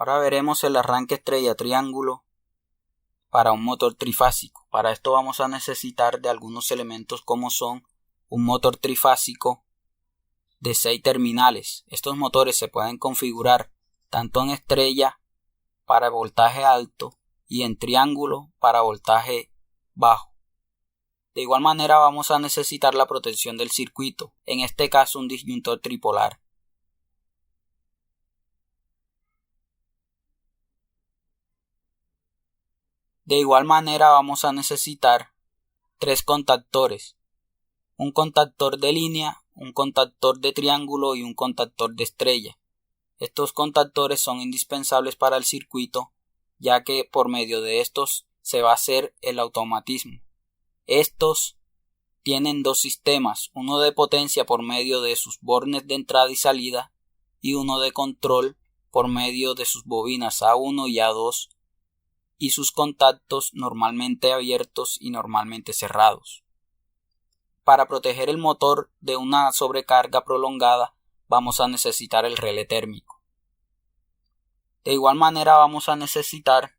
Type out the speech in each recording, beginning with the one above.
Ahora veremos el arranque estrella-triángulo para un motor trifásico. Para esto vamos a necesitar de algunos elementos como son un motor trifásico de 6 terminales. Estos motores se pueden configurar tanto en estrella para voltaje alto y en triángulo para voltaje bajo. De igual manera vamos a necesitar la protección del circuito, en este caso un disyuntor tripolar. De igual manera vamos a necesitar 3 contactores, un contactor de línea, un contactor de triángulo y un contactor de estrella. Estos contactores son indispensables para el circuito, ya que por medio de estos se va a hacer el automatismo. Estos tienen dos sistemas, uno de potencia por medio de sus bornes de entrada y salida y uno de control por medio de sus bobinas A1 y A2 y sus contactos normalmente abiertos y normalmente cerrados. Para proteger el motor de una sobrecarga prolongada vamos a necesitar el relé térmico. De igual manera vamos a necesitar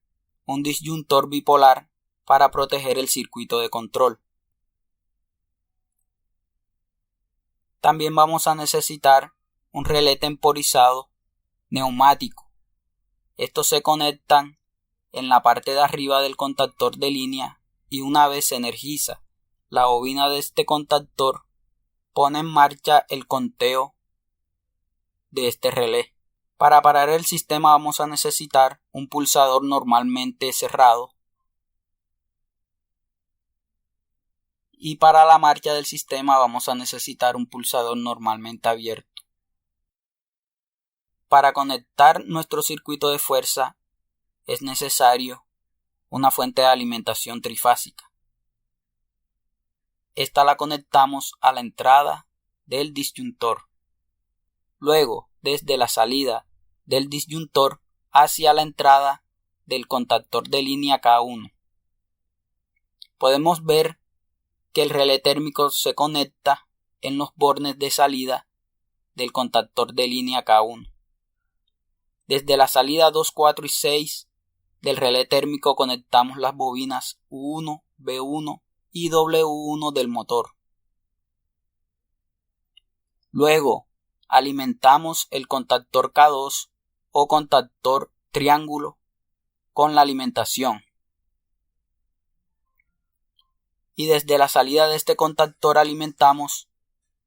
un disyuntor bipolar para proteger el circuito de control. También vamos a necesitar un relé temporizado neumático. Estos se conectan en la parte de arriba del contactor de línea y una vez se energiza la bobina de este contactor, pone en marcha el conteo de este relé. Para parar el sistema vamos a necesitar un pulsador normalmente cerrado y para la marcha del sistema vamos a necesitar un pulsador normalmente abierto. Para conectar nuestro circuito de fuerza es necesario una fuente de alimentación trifásica. Esta la conectamos a la entrada del disyuntor. Luego, desde la salida del disyuntor hacia la entrada del contactor de línea K1. Podemos ver que el relé térmico se conecta en los bornes de salida del contactor de línea K1. Desde la salida 2, 4 y 6 del relé térmico conectamos las bobinas U1, B1 y W1 del motor. Luego alimentamos el contactor K2 o contactor triángulo con la alimentación. Y desde la salida de este contactor alimentamos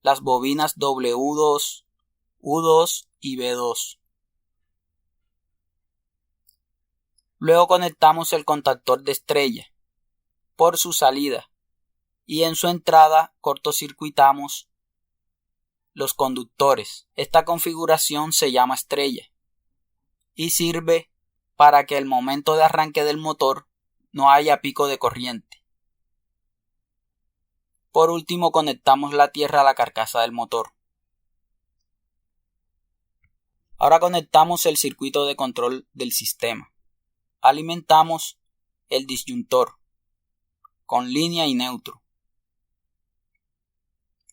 las bobinas W2, U2 y B2. Luego conectamos el contactor de estrella por su salida y en su entrada cortocircuitamos los conductores. Esta configuración se llama estrella y sirve para que al momento de arranque del motor no haya pico de corriente. Por último conectamos la tierra a la carcasa del motor. Ahora conectamos el circuito de control del sistema. Alimentamos el disyuntor con línea y neutro.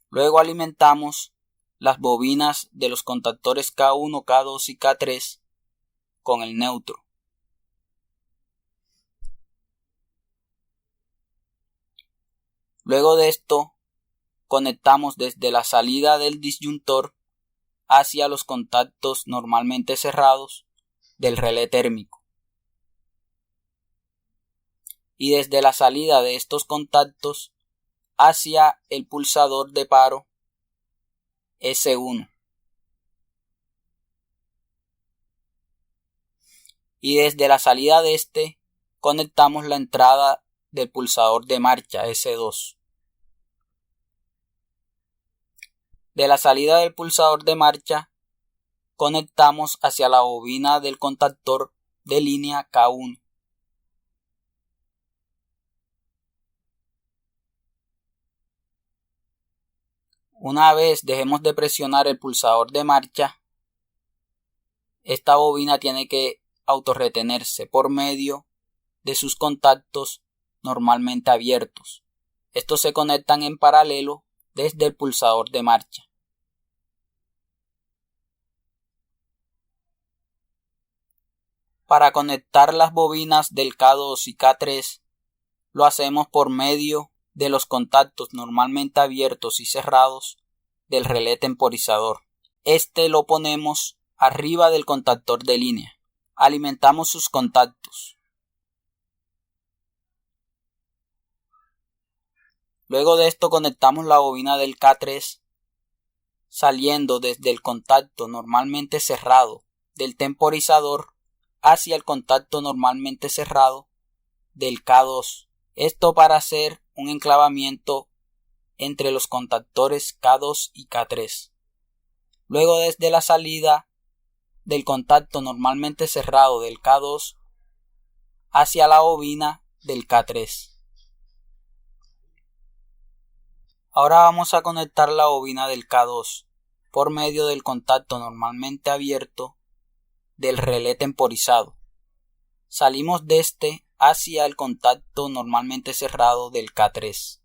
Luego alimentamos las bobinas de los contactores K1, K2 y K3 con el neutro. Luego de esto, conectamos desde la salida del disyuntor hacia los contactos normalmente cerrados del relé térmico. Y desde la salida de estos contactos hacia el pulsador de paro S1. Y desde la salida de este conectamos la entrada del pulsador de marcha S2. De la salida del pulsador de marcha conectamos hacia la bobina del contactor de línea K1. Una vez dejemos de presionar el pulsador de marcha, esta bobina tiene que autorretenerse por medio de sus contactos normalmente abiertos. Estos se conectan en paralelo desde el pulsador de marcha. Para conectar las bobinas del K2 y K3 lo hacemos por medio de los contactos normalmente abiertos y cerrados del relé temporizador. Este lo ponemos arriba del contactor de línea. Alimentamos sus contactos. Luego de esto conectamos la bobina del K3 saliendo desde el contacto normalmente cerrado del temporizador hacia el contacto normalmente cerrado del K2. Esto para hacer un enclavamiento entre los contactores K2 y K3. Luego desde la salida del contacto normalmente cerrado del K2 hacia la bobina del K3. Ahora vamos a conectar la bobina del K2 por medio del contacto normalmente abierto del relé temporizado. Salimos de este hacia el contacto normalmente cerrado del K3.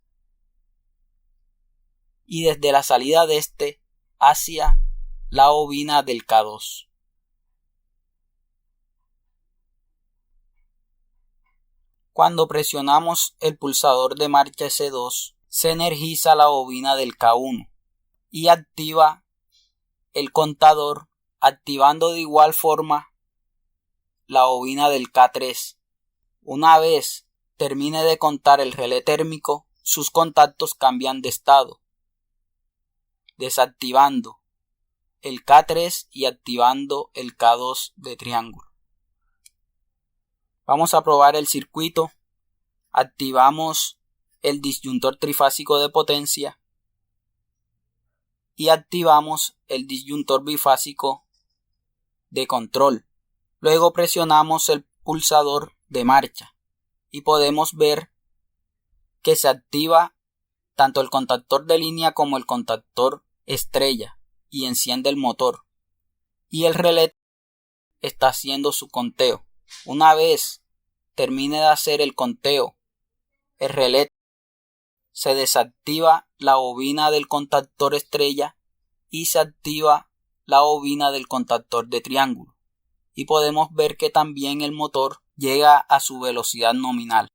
Y desde la salida de este hacia la bobina del K2. Cuando presionamos el pulsador de marcha S2, se energiza la bobina del K1 y activa el contador, activando de igual forma la bobina del K3. Una vez termine de contar el relé térmico, sus contactos cambian de estado, desactivando el K3 y activando el K2 de triángulo. Vamos a probar el circuito. Activamos el disyuntor trifásico de potencia y activamos el disyuntor bifásico de control. Luego presionamos el pulsador de marcha y podemos ver que se activa tanto el contactor de línea como el contactor estrella y enciende el motor, y el relé está haciendo su conteo. Una vez termine de hacer el conteo, el relé se desactiva la bobina del contactor estrella y se activa la bobina del contactor de triángulo, y podemos ver que también el motor llega a su velocidad nominal.